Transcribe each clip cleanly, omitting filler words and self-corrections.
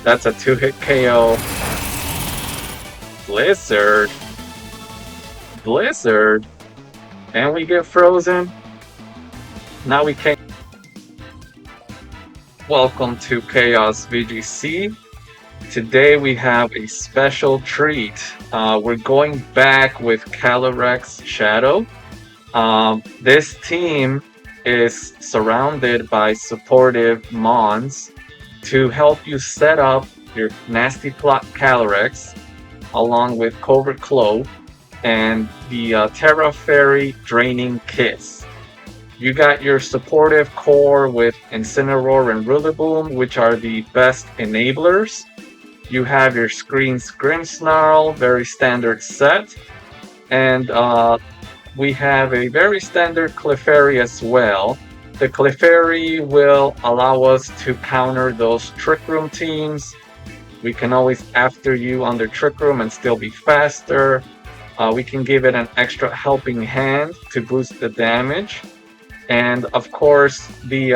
That's a 2-hit KO. Blizzard. Blizzard. And we get frozen. Now we can't. Welcome to ChaosVGC. Today we have a special treat. We're going back with Calyrex Shadow. This team is surrounded by supportive Mons to help you set up your Nasty Plot Calyrex along with Covert Clove and the Terra Fairy Draining Kiss. You got your supportive core with Incineroar and Rillaboom, which are the best enablers. You have your Screen Grimmsnarl, very standard set. And we have a very standard Clefairy as well. The Clefairy will allow us to counter those Trick Room teams. We can always after you on the Trick Room and still be faster. We can give it an extra helping hand to boost the damage. And of course, the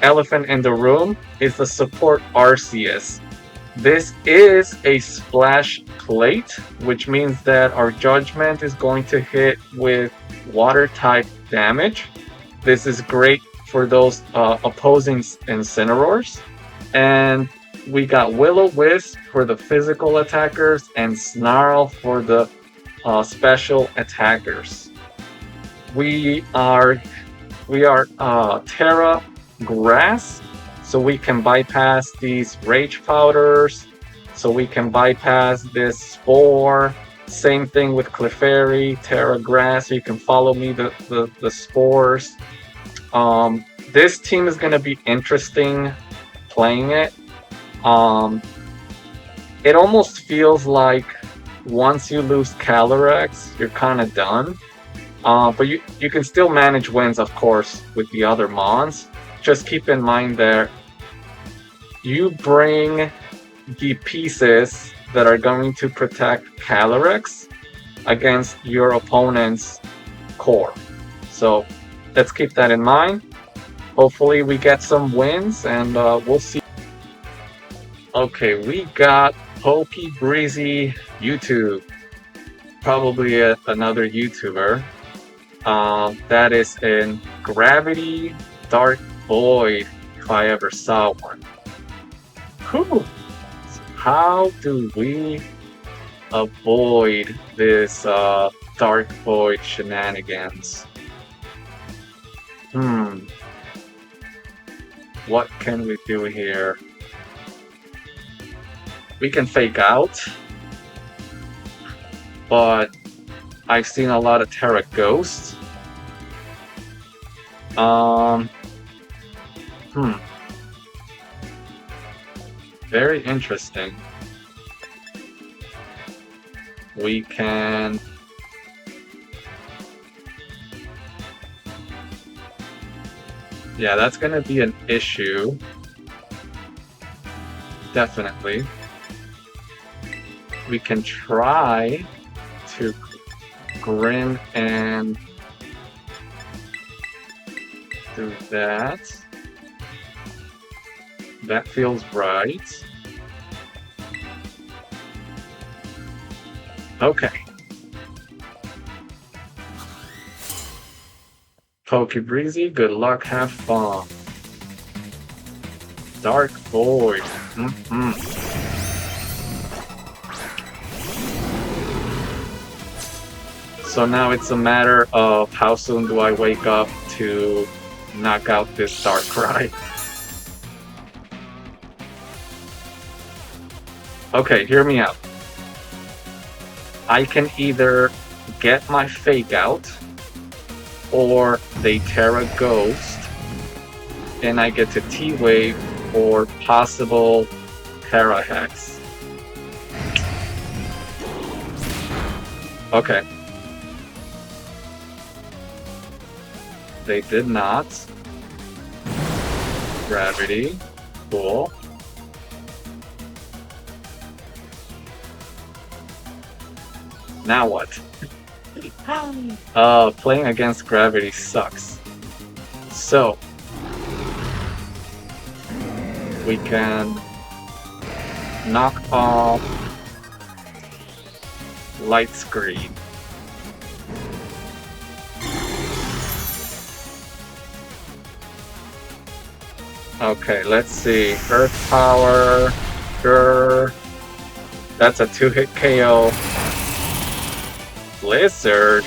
elephant in the room is the support Arceus. This is a splash plate, which means that our judgment is going to hit with water type damage. This is great for those opposing Incineroars. And we got Will-O-Wisp for the physical attackers and Snarl for the special attackers. We are Terra Grass, so we can bypass these Rage Powders, so we can bypass this Spore. Same thing with Clefairy, Terra Grass, you can follow me the Spores. This team is going to be interesting playing it. It almost feels like once you lose Calyrex, you're kind of done. But you can still manage wins, of course, with the other Mons. Just keep in mind that you bring the pieces that are going to protect Calyrex against your opponent's core. So let's keep that in mind. Hopefully we get some wins and we'll see. Okay, we got Pokey Breezy YouTube. Probably another YouTuber. That is in Gravity Dark Void, if I ever saw one. Cool. So how do we avoid this Dark Void shenanigans? What can we do here? We can fake out, but I've seen a lot of Terra Ghosts. Very interesting. We can... Yeah, that's gonna be an issue. Definitely. We can try to Grin and do that. That feels right. Okay. Pokey Breezy, good luck, have fun. Dark Void. So now it's a matter of how soon do I wake up to knock out this Darkrai. Okay, hear me out. I can either get my Fake Out, or they Terra Ghost, and I get to T-Wave or possible Terra Hex. Okay. They did not. Gravity. Cool. Now what? Playing against Gravity sucks. So we can Knock off light screen. Okay, let's see. Earth power. Grr. That's a 2-hit KO. Blizzard.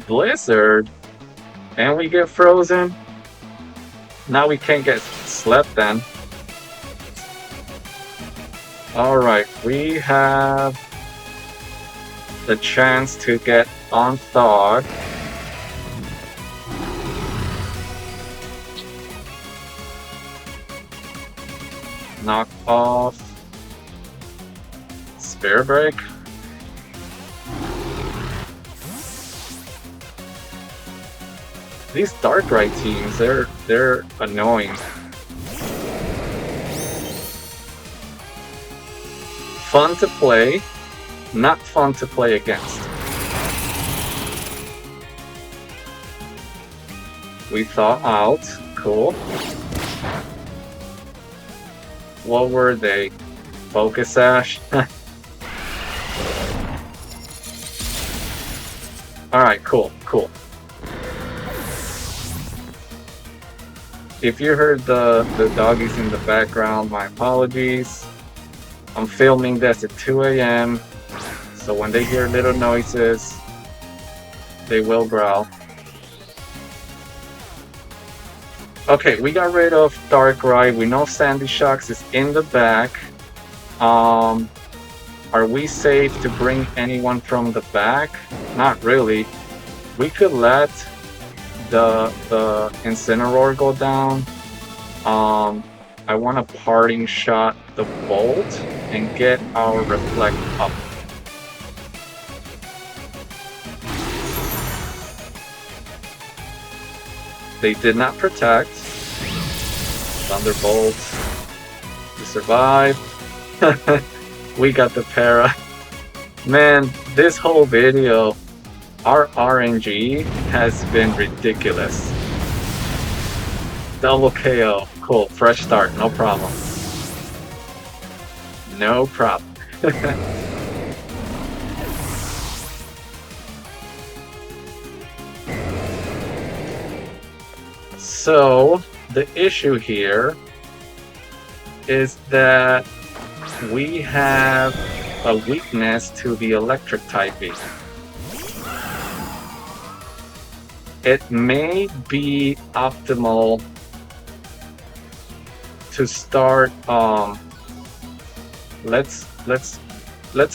Blizzard. And we get frozen. Now we can't get slept then. Alright, we have the chance to get unthawed. Knock off Spear Break. These Darkrai teams, they're annoying. Fun to play, not fun to play against. We thaw out, cool. What were they? Focus Sash? Alright, cool. If you heard the doggies in the background, my apologies. I'm filming this at 2 a.m. So when they hear little noises, they will growl. Okay, we got rid of Darkrai. We know Sandy Shocks is in the back. Are we safe to bring anyone from the back? Not really. We could let the Incineroar go down. I want to parting shot the Bolt and get our Reflect up. They did not protect. Thunderbolt. We survived. We got the para. Man, this whole video, our RNG has been ridiculous. Double KO. Cool. Fresh start. No problem. No problem. So, the issue here is that we have a weakness to the electric typing. It may be optimal to start, let's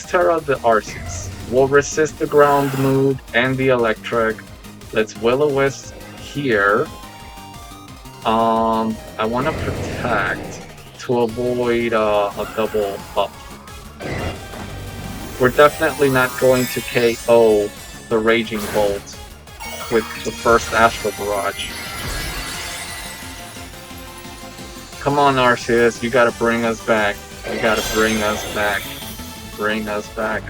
tear out the Arceus. We'll resist the ground mood and the electric. Let's Will-O-Wisp here. I want to protect to avoid a double up. We're definitely not going to KO the Raging Bolt with the first Astral Barrage. Come on, Arceus, you gotta bring us back. You gotta bring us back. Bring us back.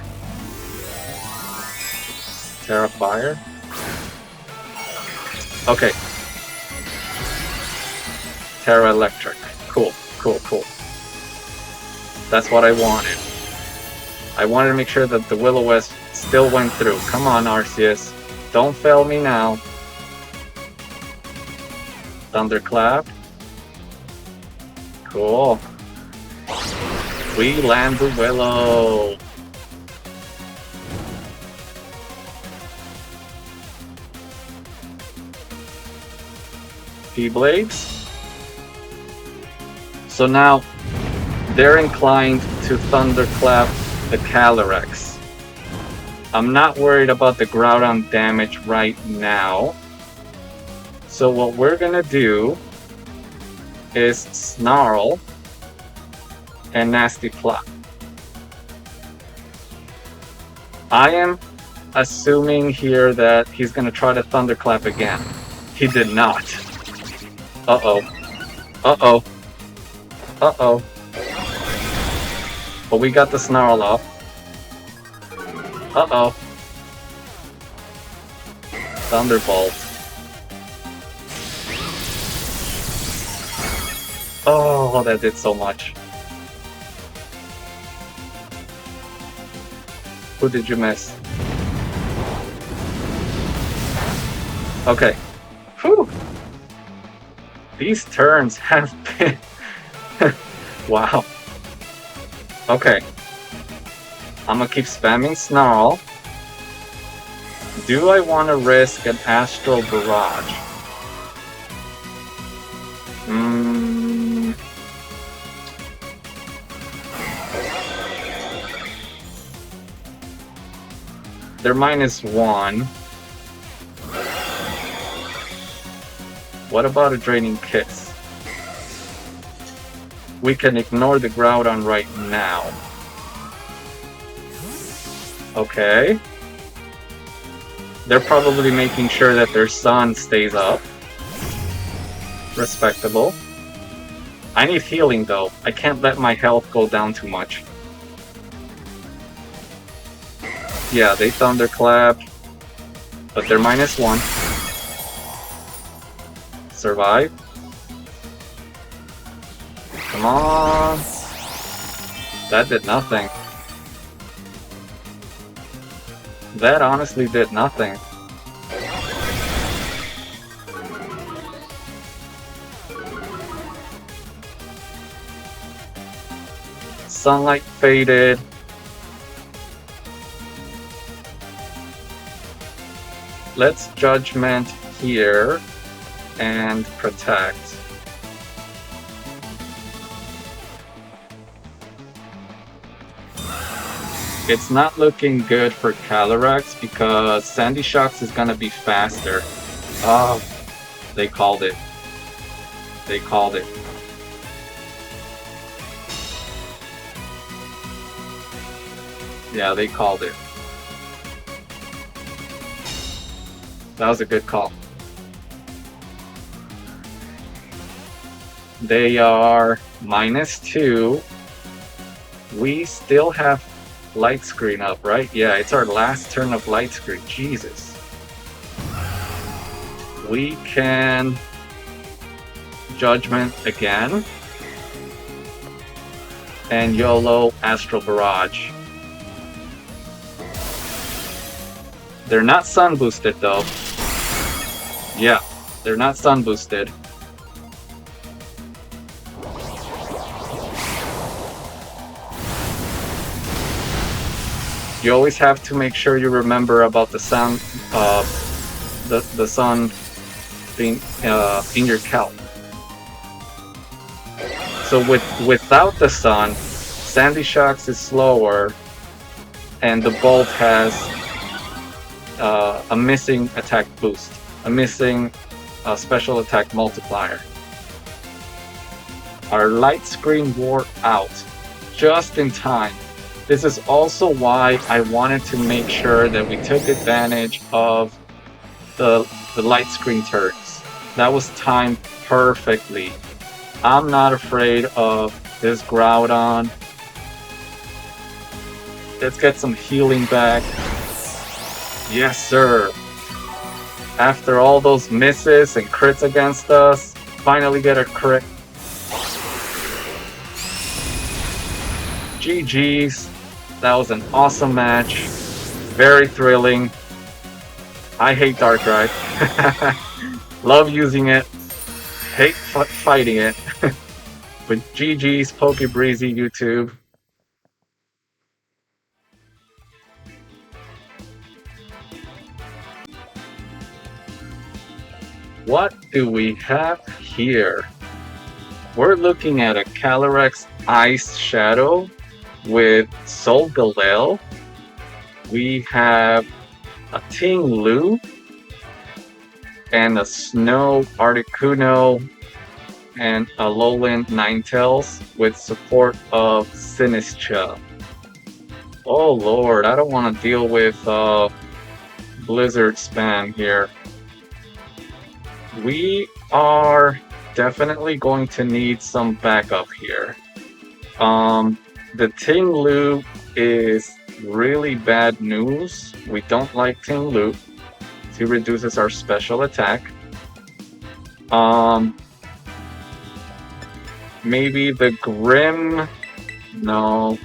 Terra Fire? Okay. Terra Electric. Cool. That's what I wanted. I wanted to make sure that the Will-O-Wisp still went through. Come on, Arceus. Don't fail me now. Thunderclap. Cool. We land the Willow. T-Blades. So now they're inclined to Thunderclap the Calyrex. I'm not worried about the Groudon damage right now. So what we're gonna do is Snarl and Nasty Plot. I am assuming here that he's gonna try to Thunderclap again. He did not. Uh-oh. Uh-oh. Uh-oh. But we got the Snarl off. Uh-oh. Thunderbolt. Oh, that did so much. Who did you miss? Okay. Whew. These turns have been... wow. Okay. I'm gonna keep spamming Snarl. Do I want to risk an Astral Barrage? They're -1. What about a Draining Kiss? We can ignore the Groudon right now. Okay. They're probably making sure that their sun stays up. Respectable. I need healing though. I can't let my health go down too much. Yeah, they Thunderclap. But they're -1. Survive. Come on. That did nothing. That honestly did nothing. Sunlight faded. Let's Judgment here and protect. It's not looking good for Calyrex because Sandy Shocks is gonna be faster. Oh, they called it. They called it. Yeah, they called it. That was a good call. They are -2. We still have Light Screen up, right? Yeah, it's our last turn of Light Screen. Jesus. We can Judgment again. And YOLO Astral Barrage. They're not sun boosted though. Yeah, they're not sun boosted. You always have to make sure you remember about the sun, the sun being in your calc. So without the sun, Sandy Shocks is slower, and the Bolt has a missing attack boost, a missing special attack multiplier. Our Light Screen wore out just in time. This is also why I wanted to make sure that we took advantage of the Light Screen turns. That was timed perfectly. I'm not afraid of this Groudon. Let's get some healing back. Yes, sir. After all those misses and crits against us, finally get a crit. GG's. That was an awesome match. Very thrilling. I hate Darkrai. Love using it. Hate fighting it. But GG's, PokeBreezy YouTube. What do we have here? We're looking at a Calyrex Ice Shadow with Solgaleo. We have a Ting Lu and a Snow Articuno and a Lowland Ninetales with support of Sinistra. Oh lord, I don't want to deal with Blizzard spam here. We are definitely going to need some backup here. The Ting Lu is really bad news. We don't like Ting Lu. He reduces our special attack. Maybe the Grim... No.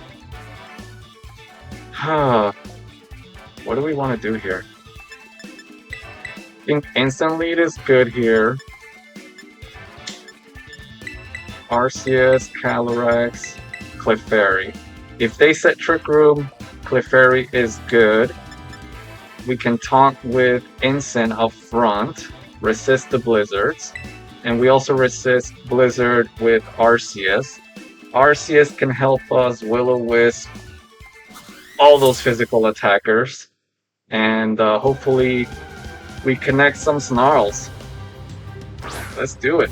What do we want to do here? I think instant lead is good here. Arceus, Calyrex, Clefairy. If they set Trick Room, Clefairy is good. We can taunt with Instant up front, resist the Blizzards, and we also resist Blizzard with Arceus. Arceus can help us Will-O-Wisp all those physical attackers, and hopefully we connect some Snarls. Let's do it.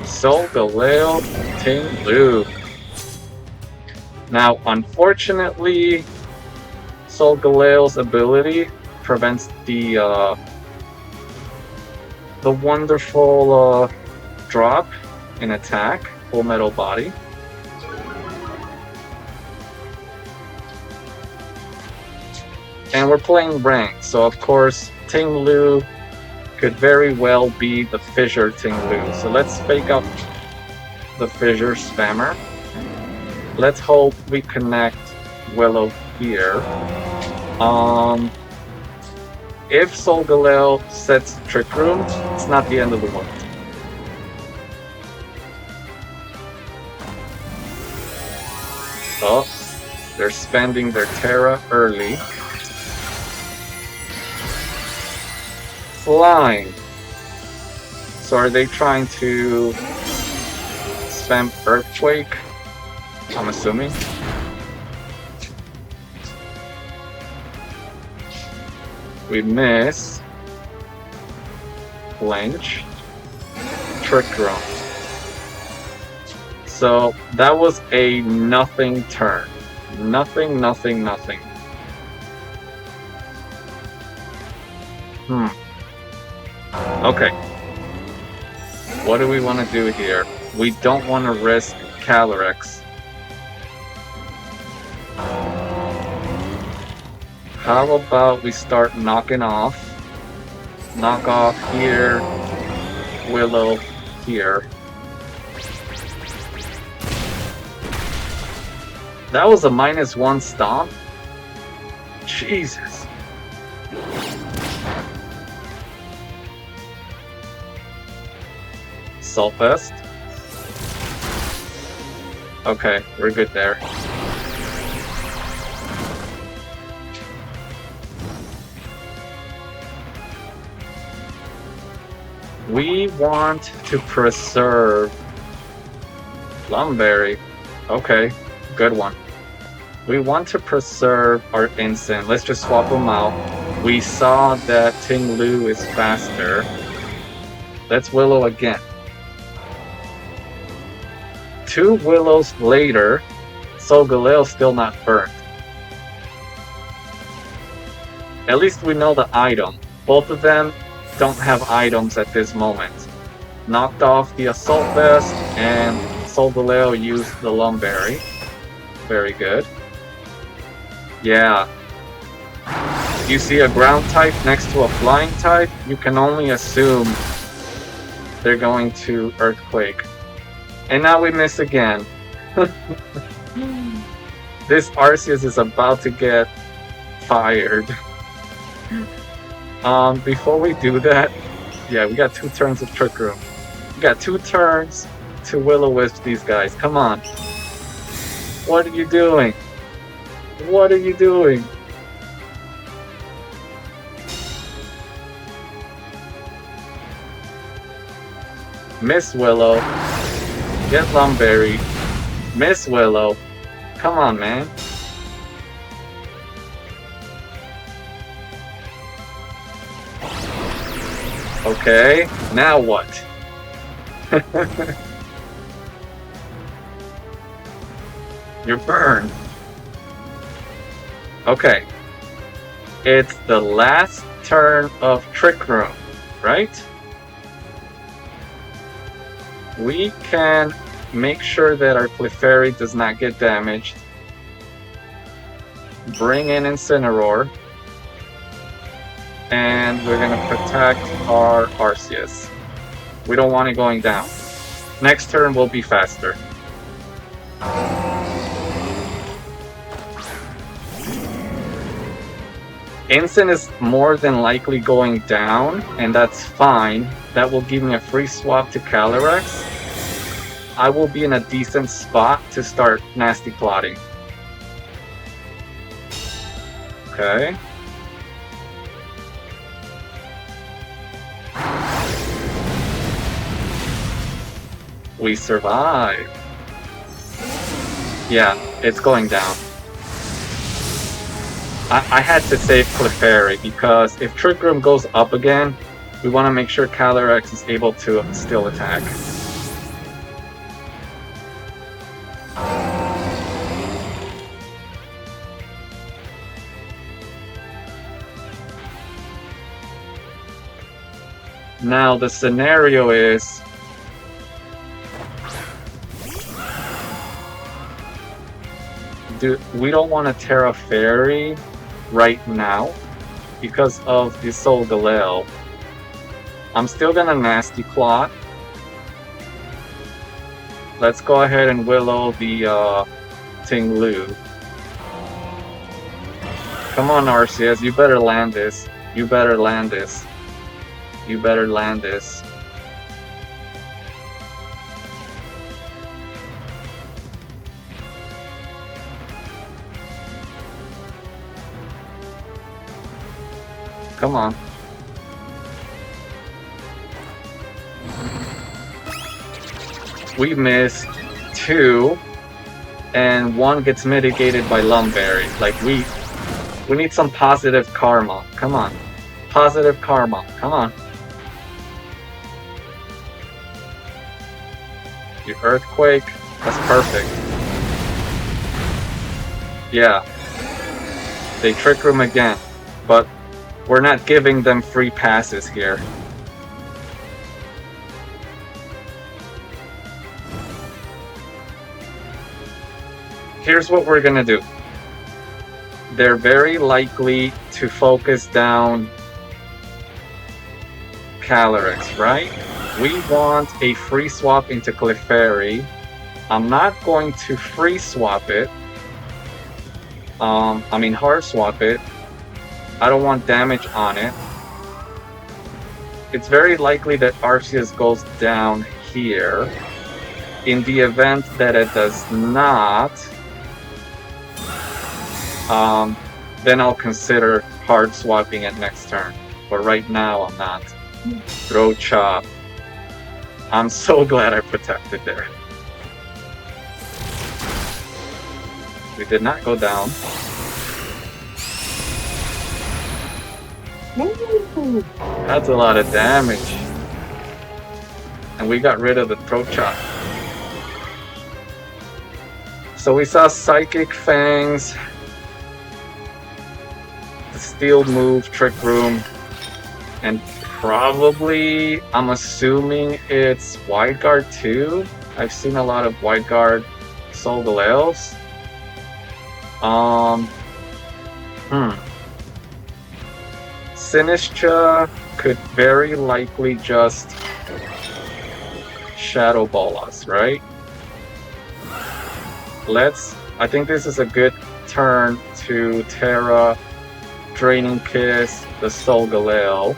Solgaleo, Ting Lu. Now, unfortunately, Solgaleo's ability prevents the wonderful drop in attack, Full Metal Body. And we're playing ranked, so of course Ting Lu could very well be the Fissure Ting Lu. So let's fake up the Fissure Spammer. Let's hope we connect Willow here. If Solgaleo sets Trick Room, it's not the end of the world. Oh, they're spending their Terra early. Flying. So are they trying to spam Earthquake? I'm assuming. We miss. Flinch. Trick Room. So that was a nothing turn. Nothing, nothing, nothing. Okay. What do we want to do here? We don't want to risk Calyrex. How about we start knocking off? Knock off here. Willow here. That was a -1 stomp? Jesus. Sulfest. Okay, we're good there. We want to preserve Lumberry. Okay, good one. We want to preserve our instant. Let's just swap them out. We saw that Ting Lu is faster. Let's Willow again. 2 Willows later, Solgaleo's still not burnt. At least we know the item. Both of them don't have items at this moment. Knocked off the Assault Vest, and Solgaleo used the Lumberry. Very good. Yeah. You see a ground type next to a flying type, you can only assume they're going to Earthquake. And now we miss again. This Arceus is about to get fired. Before we do that, yeah, we got 2 turns of Trick Room. We got 2 turns to Will-O-Wisp these guys. Come on. What are you doing? What are you doing? Miss Willow. Get Lumberry. Miss Willow. Come on, man. Okay, now what? You're burned. Okay. It's the last turn of Trick Room, right? We can make sure that our Clefairy does not get damaged. Bring in Incineroar. And we're gonna protect our Arceus. We don't want it going down. Next turn will be faster. Instant is more than likely going down, and that's fine. That will give me a free swap to Calyrex. I will be in a decent spot to start nasty plotting. Okay. We survive. Yeah, it's going down. I had to save Clefairy because if Trick Room goes up again, we want to make sure Calyrex is able to still attack. Now the scenario is we don't want to Terra Fairy right now because of the Solgaleo. I'm still gonna Nasty Plot. Let's go ahead and Willow the Ting-Lu. Come on, Arceus, you better land this. You better land this. You better land this. Come on. We missed 2, and 1 gets mitigated by Lumberry. Like, we need some positive karma. Come on. Positive karma. Come on. The Earthquake. That's perfect. Yeah. They Trick Room again. But we're not giving them free passes here. Here's what we're gonna do. They're very likely to focus down Calyrex, right? We want a free swap into Clefairy. I'm not going to free swap it. Hard swap it. I don't want damage on it. It's very likely that Arceus goes down here. In the event that it does not, then I'll consider hard swapping it next turn. But right now, I'm not. Throw Chop. I'm so glad I protected there. We did not go down. Ooh, that's a lot of damage. And we got rid of the Throat Chop. So we saw Psychic Fangs, the Steel Move, Trick Room, and probably, I'm assuming it's Wide Guard too. I've seen a lot of Wide Guard Solgaleos. Sinistra could very likely just Shadow Ball us, right? I think this is a good turn to Terra, Draining Kiss, the Solgaleo.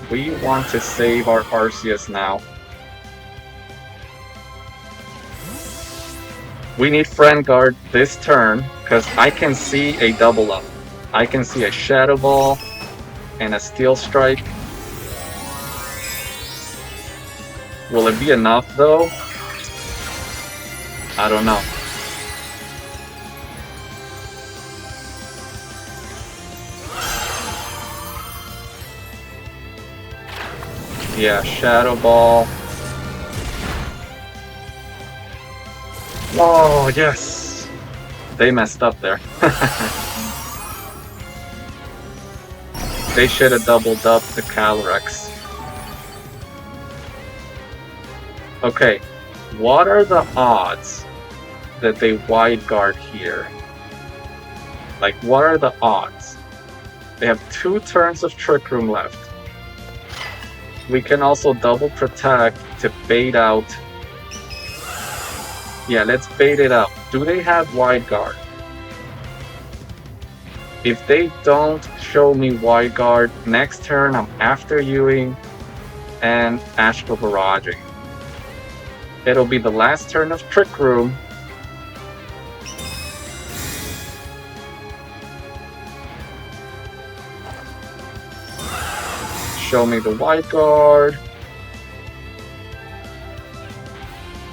We want to save our Arceus now. We need Friend Guard this turn, because I can see a double up. I can see a Shadow Ball and a Steel Strike. Will it be enough though? I don't know. Yeah, Shadow Ball. Oh, yes! They messed up there. They should have doubled up the Calyrex. Okay, what are the odds that they Wide Guard here? Like, what are the odds? They have 2 turns of Trick Room left. We can also double protect to bait out Yeah, let's bait it up. Do they have wide guard? If they don't show me wide guard, next turn I'm after Ewing and Astral Barraging. It'll be the last turn of Trick Room. Show me the wide guard.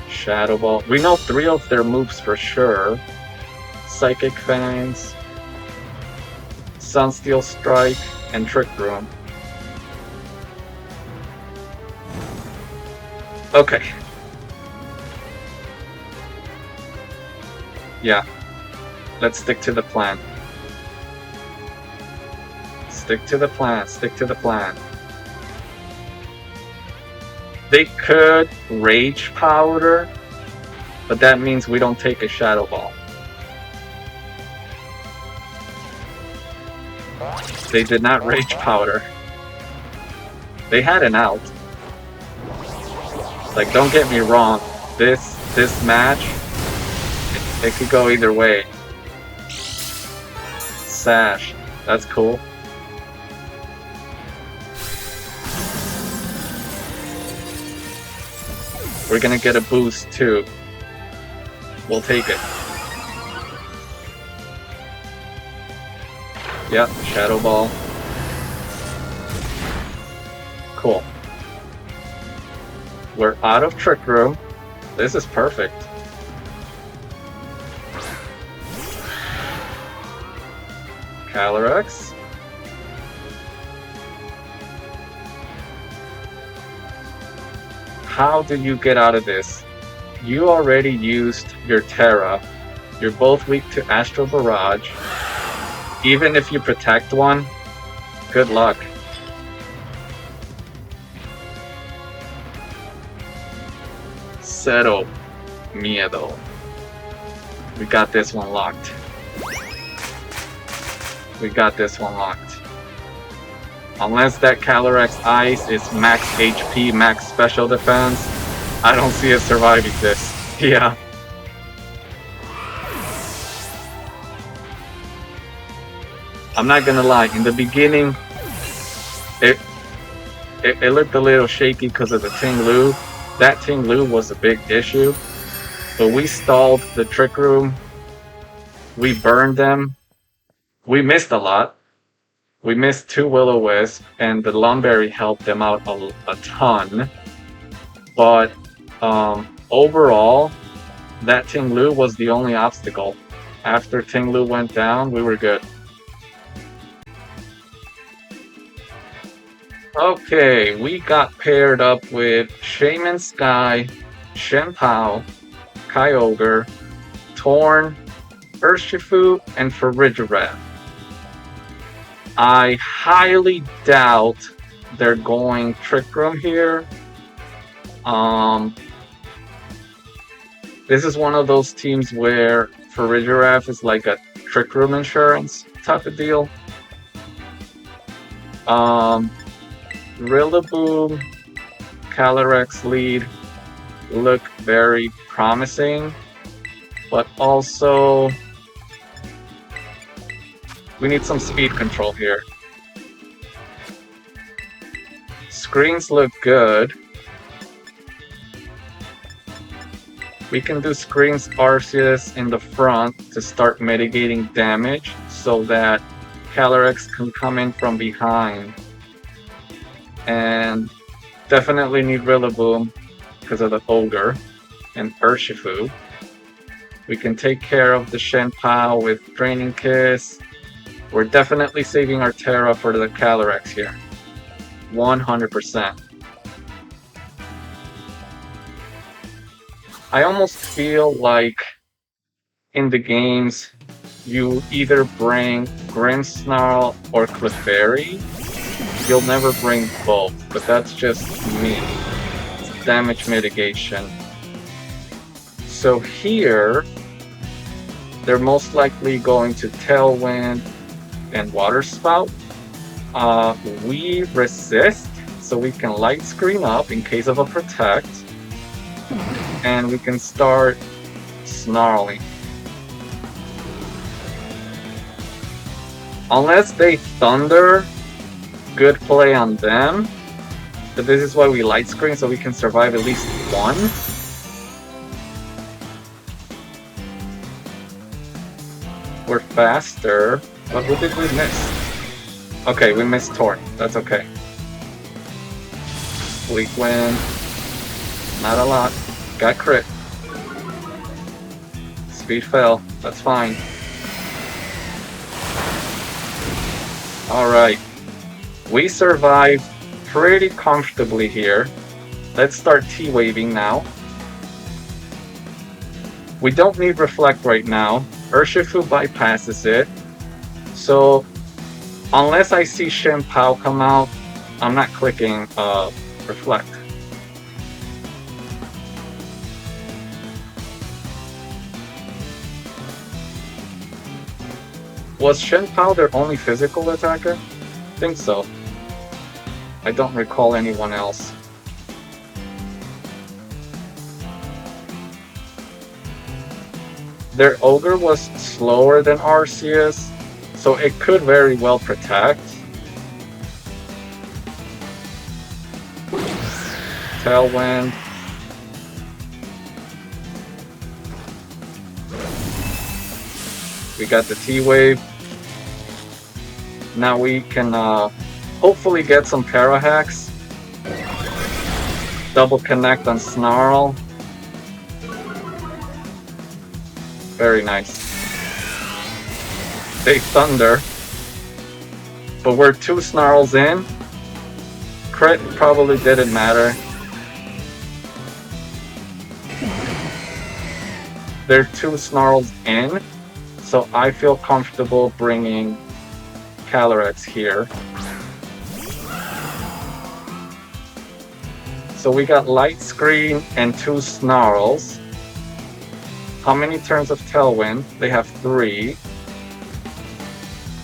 Shadow Ball. We know 3 of their moves for sure. Psychic Fangs, Sunsteel Strike, and Trick Room. Okay. Yeah. Let's stick to the plan. Stick to the plan. Stick to the plan. They could Rage Powder, but that means we don't take a Shadow Ball. They did not Rage Powder. They had an out. Like, don't get me wrong, this match, it could go either way. Sash, that's cool. We're gonna get a boost too. We'll take it. Yep, Shadow Ball. Cool. We're out of Trick Room. This is perfect. Calyrex. How do you get out of this? You already used your Terra. You're both weak to Astral Barrage. Even if you protect one, good luck. Cero miedo. We got this one locked. We got this one locked. Unless that Calyrex Ice is max HP, max special defense, I don't see it surviving this. Yeah. I'm not gonna lie, in the beginning, it looked a little shaky because of the Ting Lu. That Ting Lu was a big issue, but we stalled the Trick Room. We burned them. We missed a lot. We missed 2 Will-O-Wisp, and the Lumberry helped them out a ton. But overall, that Ting Lu was the only obstacle. After Ting Lu went down, we were good. Okay, we got paired up with Shaman Sky, Shenpao, Kyogre, Torn, Urshifu, and Farigiraf. I highly doubt they're going Trick Room here. This is one of those teams where Farigiraf is like a Trick Room insurance type of deal. Rillaboom, Calyrex lead look very promising, but also we need some speed control here. Screens look good. We can do Screens Arceus in the front to start mitigating damage so that Calyrex can come in from behind. And definitely need Rillaboom because of the Ogre and Urshifu. We can take care of the Shenpao with Draining Kiss. We're definitely saving our Terra for the Calyrex here. 100%. I almost feel like in the games you either bring Grimmsnarl or Clefairy. You'll never bring both, but that's just me. It's damage mitigation. So here, they're most likely going to Tailwind and Water Spout. We resist, so we can Light Screen up in case of a Protect. And we can start snarling. Unless they thunder, good play on them. But this is why we light screen, so we can survive at least one. We're faster, but who did we miss? Okay, we missed Torn. That's okay. Bleak Wind. Not a lot. Got crit. Speed fell. That's fine. Alright. We survived pretty comfortably here. Let's start T-waving now. We don't need Reflect right now. Urshifu bypasses it. So, unless I see Shen Pao come out, I'm not clicking Reflect. Was Shen Pao their only physical attacker? I think so. I don't recall anyone else. Their Ogre was slower than Arceus, so it could very well protect. Tailwind. We got the T-Wave. Now we can hopefully get some Para Hacks. Double Connect on Snarl. Very nice. They Thunder. But we're 2 Snarls in. Crit probably didn't matter. They're 2 Snarls in. So I feel comfortable bringing Calyrex here. So we got Light Screen and 2 Snarls. How many turns of Tailwind? They have 3.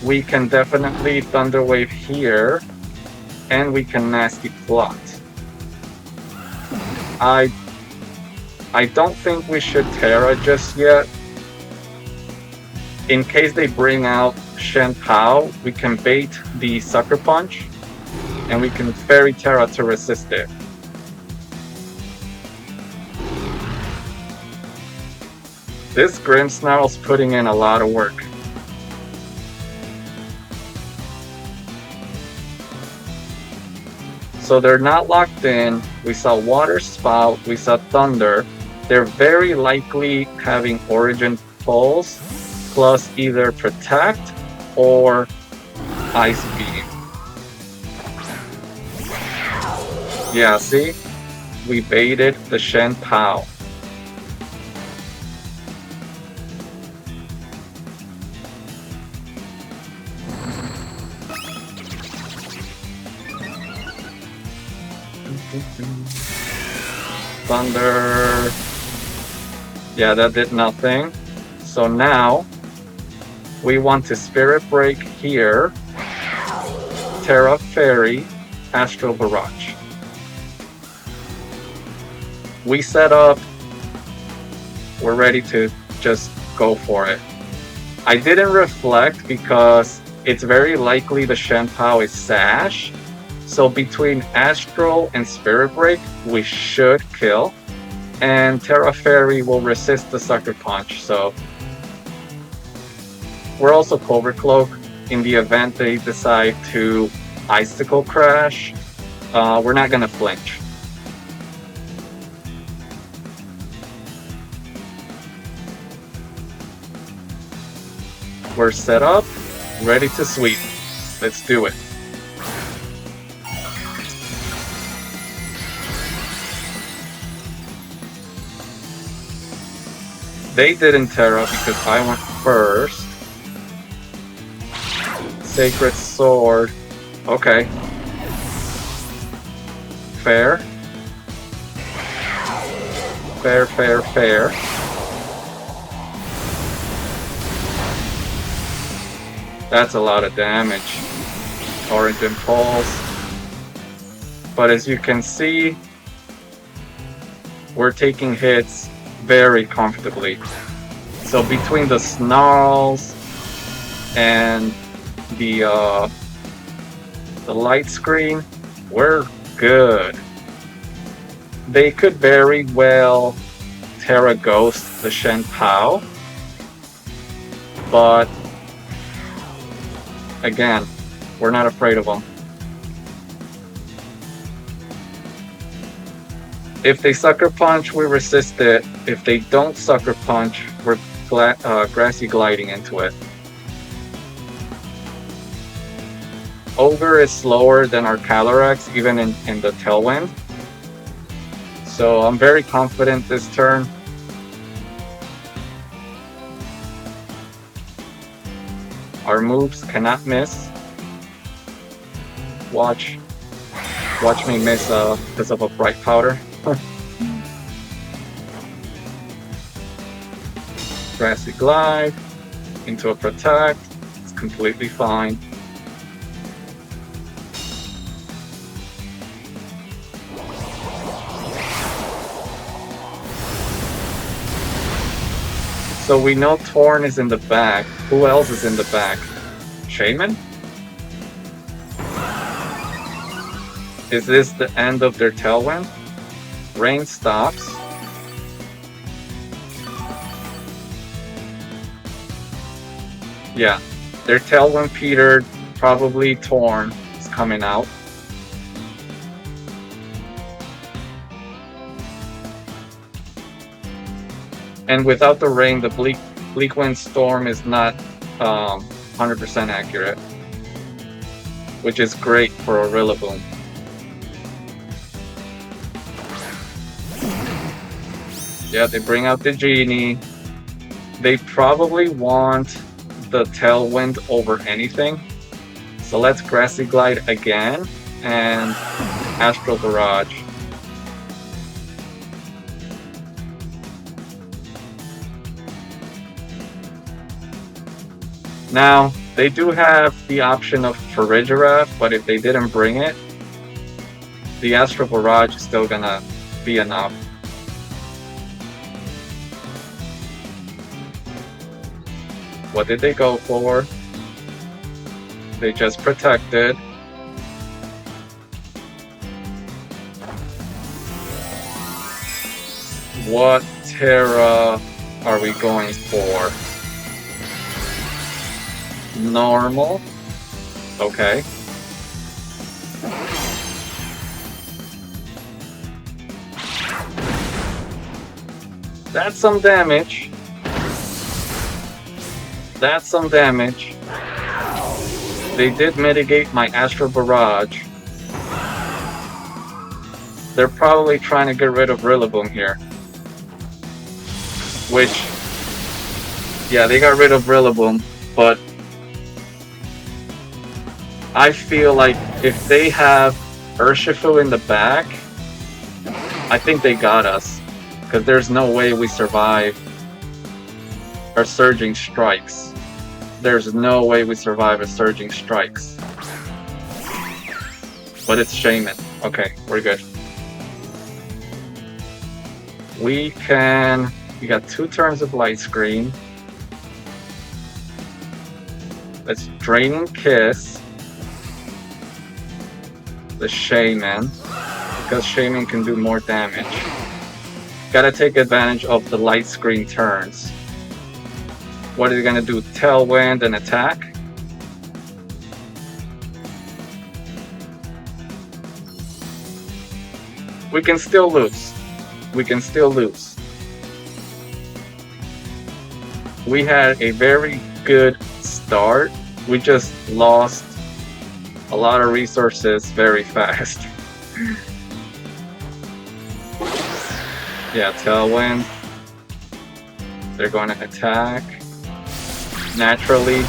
We can definitely Thunder Wave here. And we can Nasty Plot. I don't think we should Terra just yet. In case they bring out Shen Pao, we can bait the Sucker Punch, and we can Fairy Terra to resist it. This Grimmsnarl's putting in a lot of work. So they're not locked in. We saw Water Spout, we saw Thunder. They're very likely having Origin Pulse, plus either Protect or Ice Beam. Yeah, see? We baited the Shen Pao. Thunder. Yeah, that did nothing. So now we want to Spirit Break here, Terra Fairy, Astral Barrage. We set up, we're ready to just go for it. I didn't Reflect because it's very likely the Shen Pao is Sash. So between Astral and Spirit Break, we should kill. And Terra Fairy will resist the Sucker Punch, so we're also Cobra Cloak in the event they decide to Icicle Crash. We're not gonna flinch. We're set up, ready to sweep. Let's do it. They didn't Terra because I went first. Sacred Sword. Okay. Fair. Fair, fair, fair. That's a lot of damage. Origin Pulse. But as you can see, we're taking hits very comfortably. So between the snarls and the light screen, we're good. They could very well Terra Ghost the Shen Pao, but again, we're not afraid of them. If they Sucker Punch, we resist it. If they don't Sucker Punch, we're Grassy Gliding into it. Ogre is slower than our Calyrex, even in the Tailwind. So I'm very confident this turn. Our moves cannot miss. Watch me miss because of a Bright Powder. Grassy Glide into a Protect. It's completely fine. So we know Torn is in the back. Who else is in the back? Shaman? Is this the end of their Tailwind? Rain stops. Yeah, their Tailwind petered, probably Torn is coming out. And without the rain, the Bleak Wind Storm is not 100% accurate, which is great for a Rillaboom. Yeah, they bring out the Genie. They probably want the Tailwind over anything. So let's Grassy Glide again and Astral Barrage. Now, they do have the option of Farigiraf, but if they didn't bring it, the Astral Barrage is still gonna be enough. What did they go for? They just protected. What Terra are we going for? Normal. Okay. That's some damage. That's some damage. They did mitigate my Astral Barrage. They're probably trying to get rid of Rillaboom here. Which, yeah, they got rid of Rillaboom, but I feel like if they have Urshifu in the back, I think they got us. Because there's no way we survive our Surging Strikes. There's no way we survive a Surging Strikes. But it's Shaman. Okay, we're good. We got 2 turns of Light Screen. Let's Draining Kiss the Shaman, because Shaman can do more damage. Gotta take advantage of the Light Screen turns. What are they gonna do? Tailwind and attack? We can still lose. We can still lose. We had a very good start. We just lost a lot of resources very fast. Yeah, Tailwind. They're going to attack. Naturally.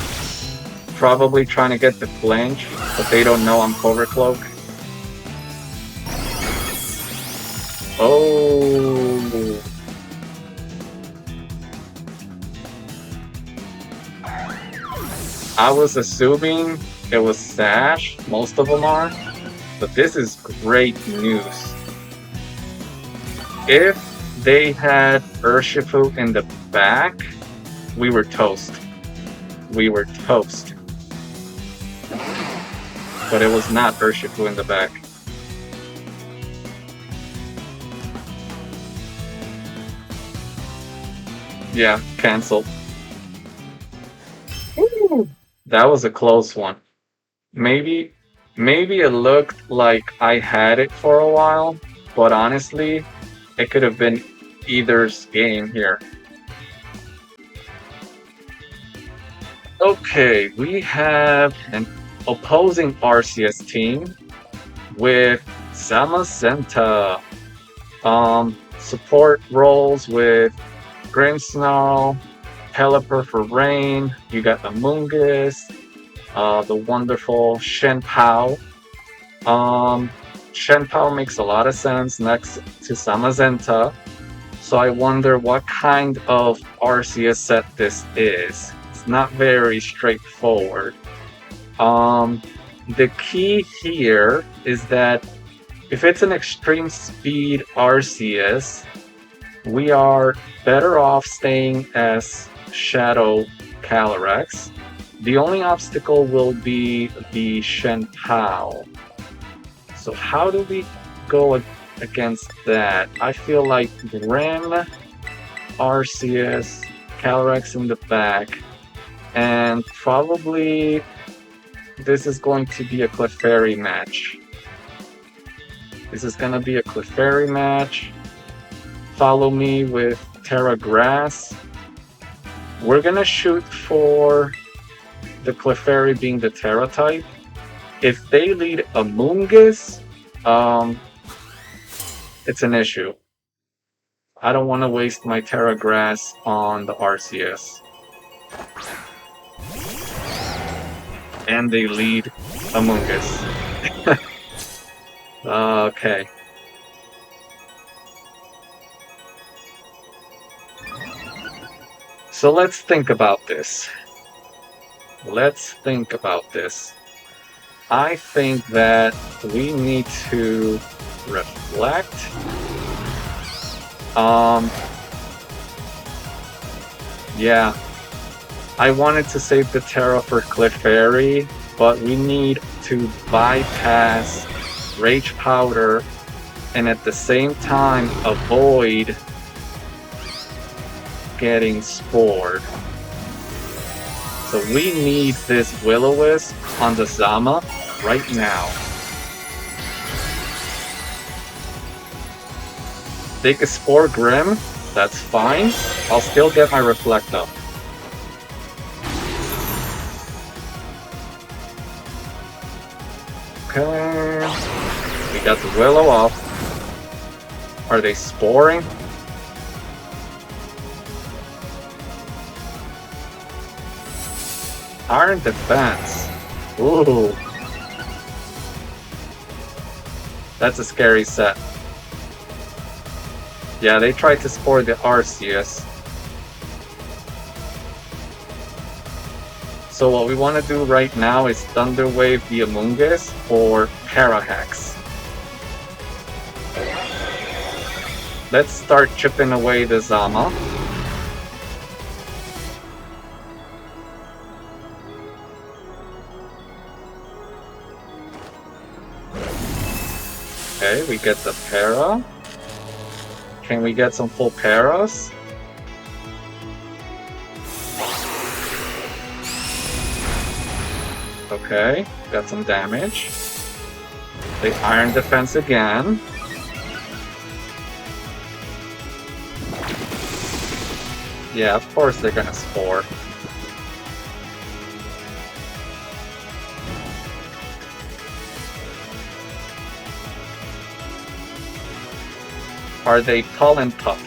Probably trying to get the flinch, but they don't know I'm Cover Cloak. Oh. I was assuming it was Sash, most of them are, but this is great news. If they had Urshifu in the back, we were toast. We were toast. But it was not Urshifu in the back. Yeah, cancelled. That was a close one. Maybe it looked like I had it for a while, but honestly, it could have been either's game here. Okay, we have an opposing Arceus team with Zamazenta. Support roles with Grimmsnarl, Pelipper for Rain. You got Amoonguss, the wonderful Shenpao. Shenpao makes a lot of sense next to Zamazenta. So I wonder what kind of Arceus set this is. It's not very straightforward. The key here is that if it's an extreme speed Arceus, we are better off staying as Shadow Calyrex. The only obstacle will be the Shenpao. So how do we go against that? I feel like Grim, Arceus, Calyrex in the back, and probably this is going to be a Clefairy match. This is going to be a Clefairy match. Follow me with Terra Grass. We're going to shoot for the Clefairy being the Terra type. If they lead Amoonguss, it's an issue. I don't want to waste my Terra Grass on the Arceus. And they lead Amoonguss. Okay. So let's think about this. I think that we need to reflect. Yeah. I wanted to save the Terra for Clefairy, but we need to bypass Rage Powder and at the same time avoid getting spored. So we need this Will-O-Wisp on the Zama right now. They can spore Grim, that's fine. I'll still get my Reflect up. Okay, we got the Willow off. Are they sporing? Iron Defense. Ooh. That's a scary set. Yeah, they tried to spore the Arceus. So what we want to do right now is Thunder Wave the Amoonguss or Parahex. Let's start chipping away the Zama. Okay, we get the Para. Can we get some full Paras? Okay, got some damage. They Iron Defense again. Yeah, of course they're gonna spore. Are they Pollen Puff?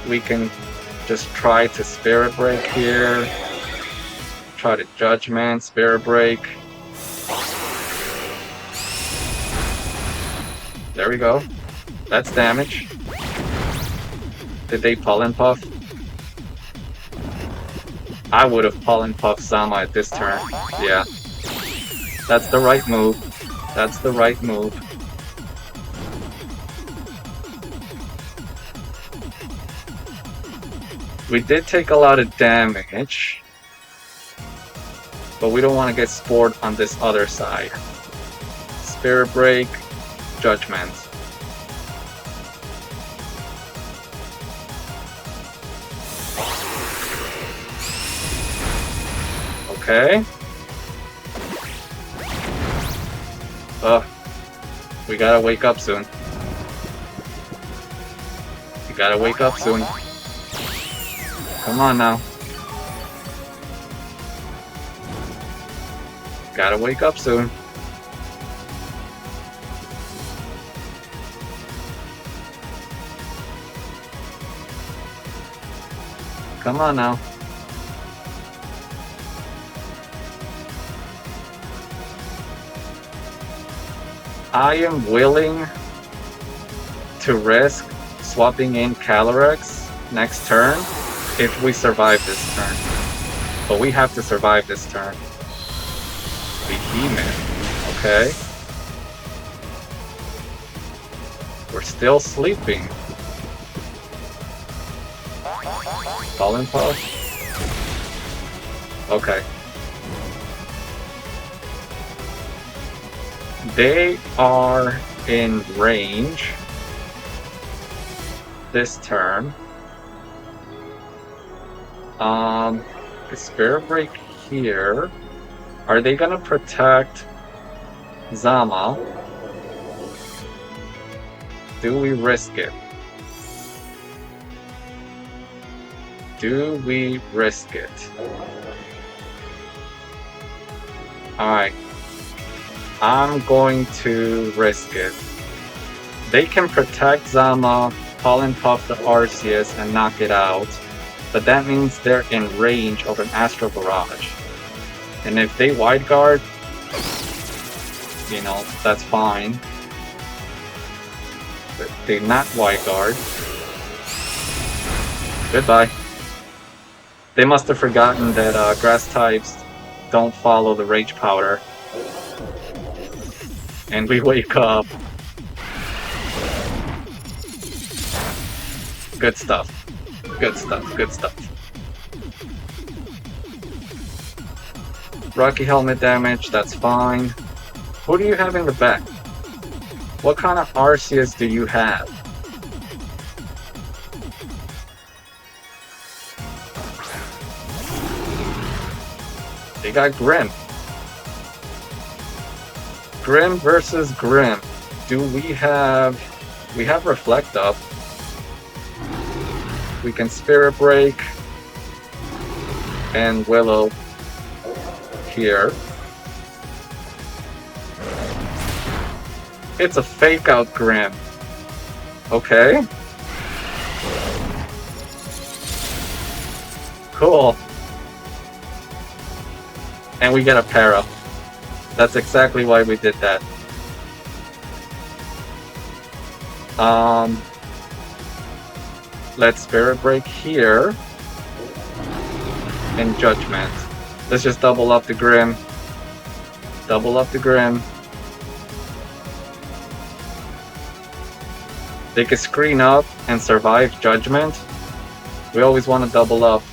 We can just try to Spirit Break here. Try to Judgment, Spirit Break. There we go. That's damage. Did they Pollen Puff? I would have Pollen Puff Zama at this turn. Yeah. That's the right move. That's the right move. We did take a lot of damage, but we don't want to get spored on this other side. Spirit Break, Judgment. Okay. We gotta wake up soon. We gotta wake up soon. Come on now. Gotta wake up soon. Come on now. I am willing to risk swapping in Calyrex next turn if we survive this turn. But we have to survive this turn. Behemoth. Okay. We're still sleeping. Fallen Puff? Okay. They are in range this turn. The Spirit Break here. Are they gonna protect Zama? Do we risk it? Do we risk it? Alright. I'm going to risk it. They can protect Zama, Pollen Puff the Arceus, and knock it out. But that means they're in range of an Astral Barrage. And if they Wide Guard, you know, that's fine. But they not Wide Guard. Goodbye. They must have forgotten that grass types don't follow the Rage Powder. And we wake up. Good stuff. Good stuff. Good stuff. Rocky Helmet damage, that's fine. Who do you have in the back? What kind of Arceus do you have? They got Grim. Grim versus Grim. Do we have... We have Reflect Up. We can Spirit Break. And Willow here. It's a Fake Out Grim. Okay. Cool. And we get a Para. That's exactly why we did that. Let's Spirit Break here. And Judgment. Let's just double up the Grim. Double up the Grim. They can screen up and survive Judgment. We always want to double up.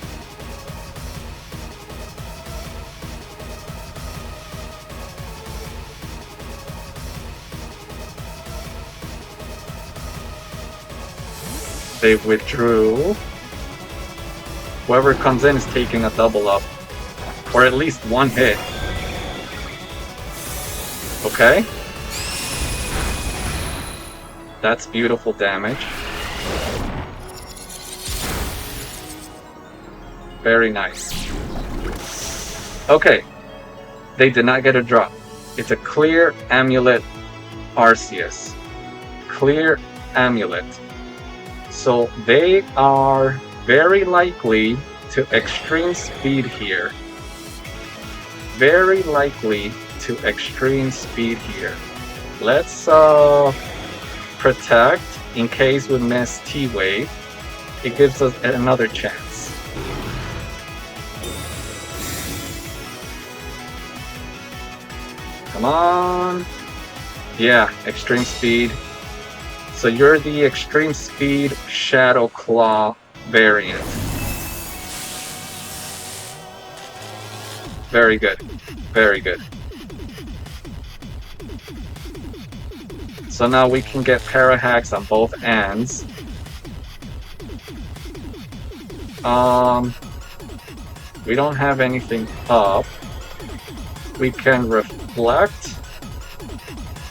They withdrew. Whoever comes in is taking a double up. Or at least one hit. Okay. That's beautiful damage. Very nice. Okay. They did not get a drop. It's a clear Amulet Arceus. Clear Amulet. So they are very likely to Extreme Speed here. Very likely to Extreme Speed here. Let's protect in case we miss T-Wave. It gives us another chance. Come on. Yeah, Extreme Speed. So you're the Extreme Speed Shadow Claw variant. Very good. Very good. So now we can get para-hacks on both ends. We don't have anything up. We can reflect.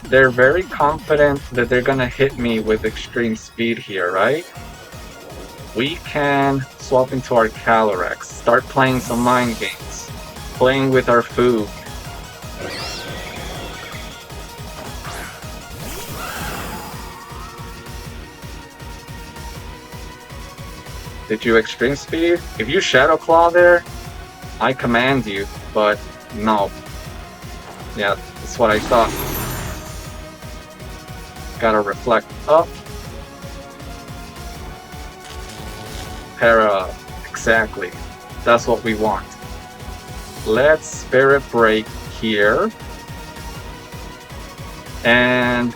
They're very confident that they're gonna hit me with extreme speed here, right? We can swap into our Calyrex, start playing some mind games, playing with our food. Did you extreme speed? If you Shadow Claw there, I command you, but no. Yeah, that's what I thought. Gotta reflect up. Para, exactly. That's what we want. Let's Spirit Break here. And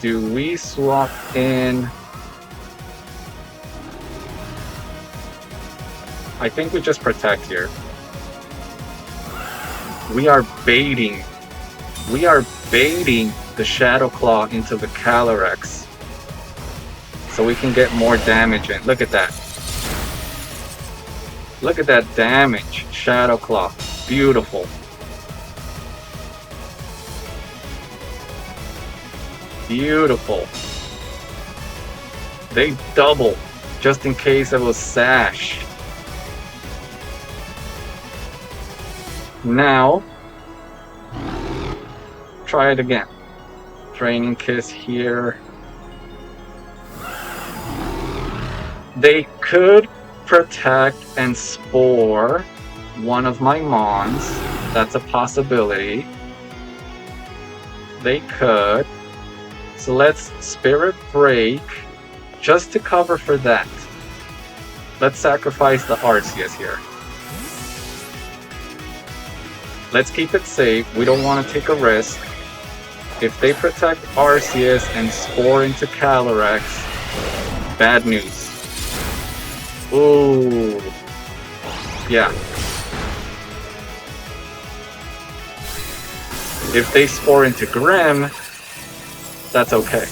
do we swap in? I think we just protect here. We are baiting. We are baiting the Shadow Claw into the Calyrex, so we can get more damage in. Look at that. Look at that damage. Shadow Claw. Beautiful. Beautiful. They double, just in case it was Sash. Now, try it again. Training Kiss here. They could protect and spore one of my Mons. That's a possibility. They could. So let's Spirit Break just to cover for that. Let's sacrifice the Arceus here. Let's keep it safe. We don't want to take a risk. If they protect Arceus and spore into Calyrex, bad news. Ooh. Yeah. If they spore into Grim, that's okay.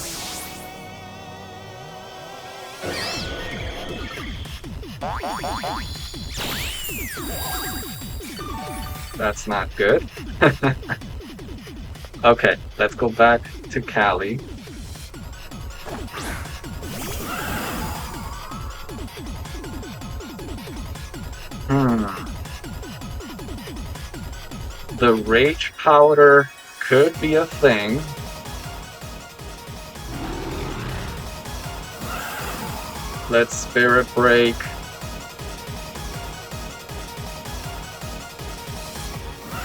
That's not good. Okay, let's go back to Cali. The Rage Powder could be a thing. Let's Spirit Break.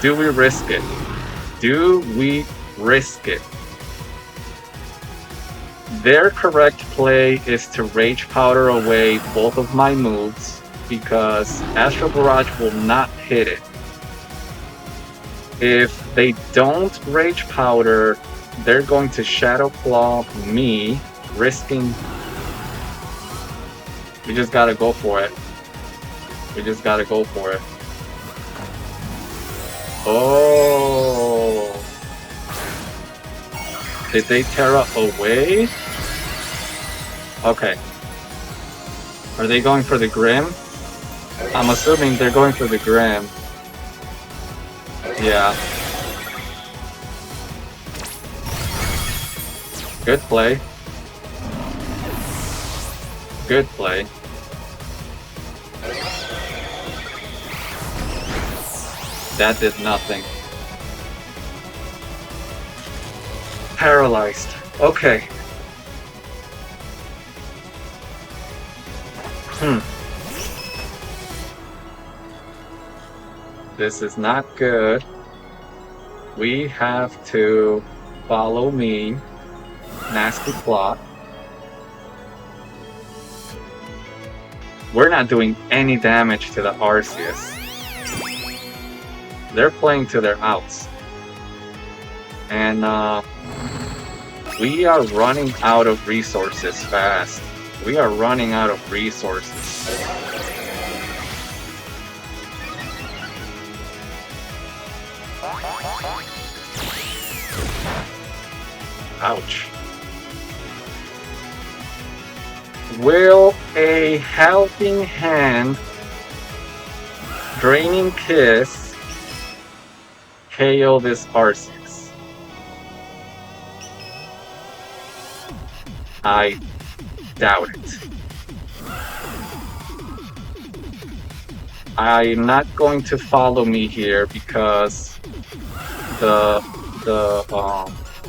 Do we risk it? Do we risk it? Their correct play is to Rage Powder away both of my moves, because Astral Barrage will not hit it. If they don't Rage Powder, they're going to Shadow Claw me, risking... We just gotta go for it. We just gotta go for it. Oh! Did they Terra away? Okay. Are they going for the Grim? I'm assuming they're going for the Grim. Yeah. Good play. Good play. That did nothing. Paralyzed. Okay. This is not good. We have to follow me. Nasty plot. We're not doing any damage to the Arceus. They're playing to their outs. And we are running out of resources fast. We are running out of resources. Ouch. Will a helping hand, draining kiss, KO this Arceus? I doubt it. I'm not going to follow me here because the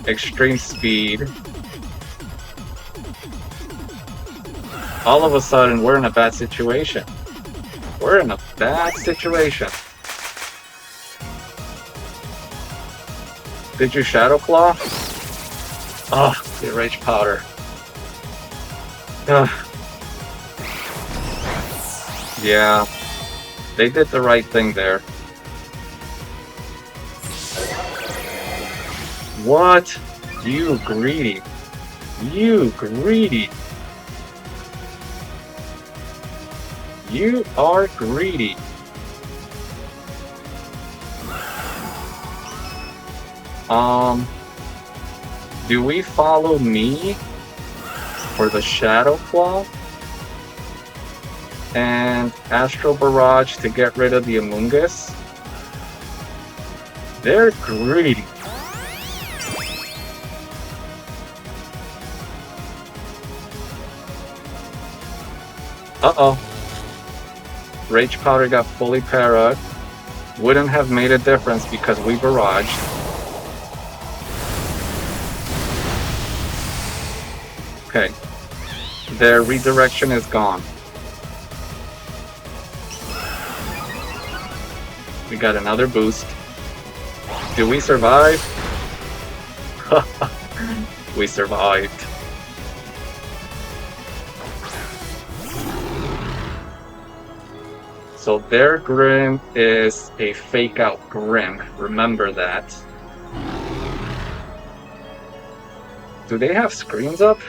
extreme speed. All of a sudden, we're in a bad situation. We're in a bad situation. Did you Shadow Claw? Oh, the Rage Powder. Ugh. Yeah, they did the right thing there. What? You greedy. You greedy. You are greedy. Do we follow me for the Shadow Claw and Astral Barrage to get rid of the Amoonguss? They're greedy. Uh-oh. Rage Powder got fully para'd. Wouldn't have made a difference because we barraged. Okay. Their redirection is gone. We got another boost. Do we survive? We survived. So their Grim is a fake out Grim. Remember that. Do they have screens up?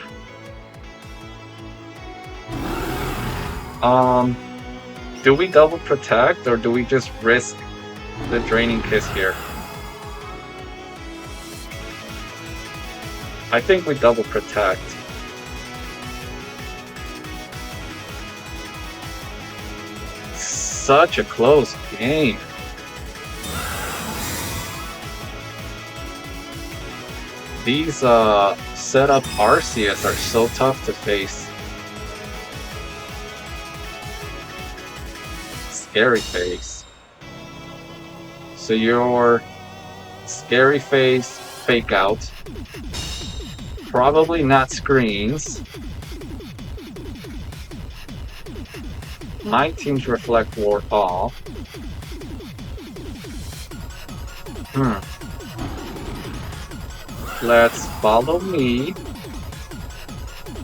Do we double protect or do we just risk the draining kiss here? I think we double protect. Such a close game. These setup Arceus are so tough to face. Scary Face. So your Scary Face fake out. Probably not screens. My team's Reflect wore off. Let's follow me.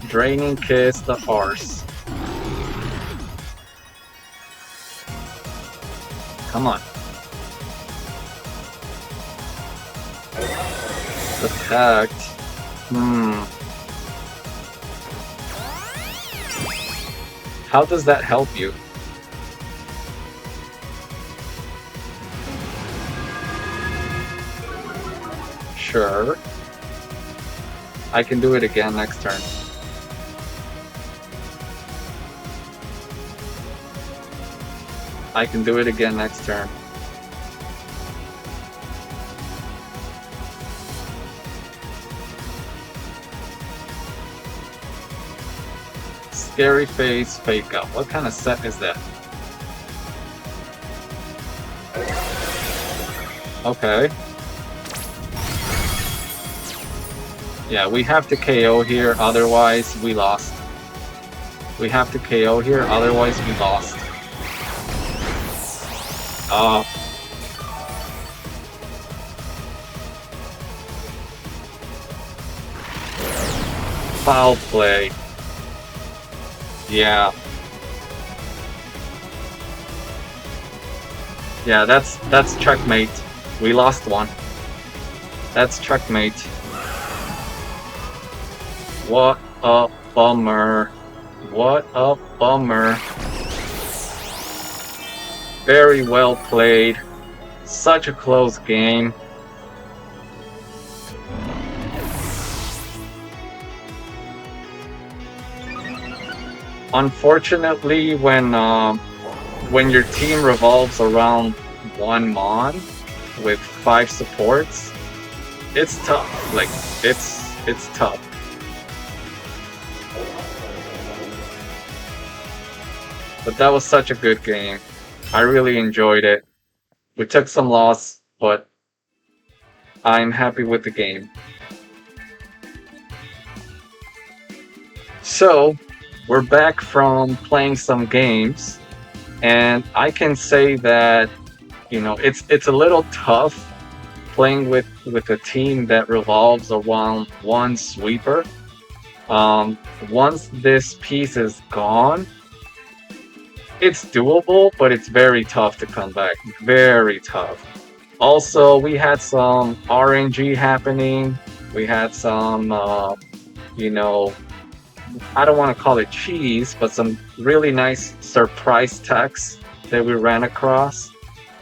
Draining Kiss the Arse. Come on. Protect. How does that help you? Sure. I can do it again next turn. I can do it again next turn. Scary Face fake out. What kind of set is that? Okay. Yeah, we have to KO here, otherwise we lost. We have to KO here, otherwise we lost. Foul play. Yeah. Yeah, that's checkmate. We lost one. That's checkmate. What a bummer. What a bummer. Very well played. Such a close game. Unfortunately, when your team revolves around one mon with 5 supports, it's tough. Like it's tough. But that was such a good game. I really enjoyed it. We took some loss, but I'm happy with the game. So, we're back from playing some games, and I can say that it's a little tough playing with a team that revolves around one sweeper. Once this piece is gone, it's doable, but it's very tough to come back. Very tough. Also, we had some RNG happening. We had some, you know, I don't want to call it cheese, but some really nice surprise techs that we ran across.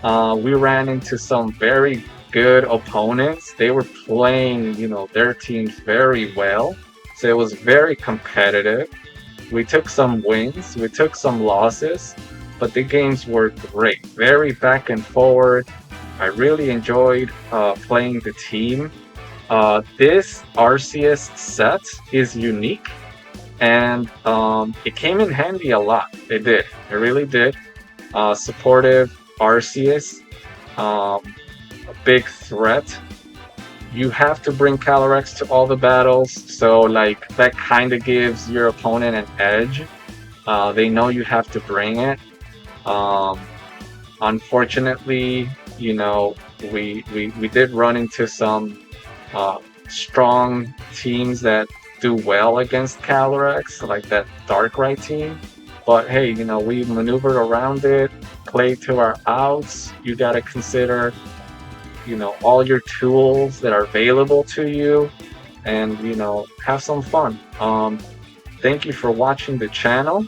We ran into some very good opponents. They were playing, their teams very well. So it was very competitive. We took some wins, we took some losses, but the games were great. Very back and forward. I really enjoyed playing the team. This Arceus set is unique, and it came in handy a lot. It did. It really did. Supportive Arceus, a big threat. You have to bring Calyrex to all the battles, so like that kind of gives your opponent an edge. They know you have to bring it. Um, Unfortunately, we did run into some strong teams that do well against Calyrex, like that Darkrai team. But hey, we maneuvered around it, played to our outs. You got to consider all your tools that are available to you, and have some fun. Thank you for watching the channel.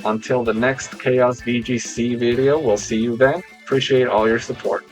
Until the next Chaos VGC video, we'll see you then. Appreciate all your support.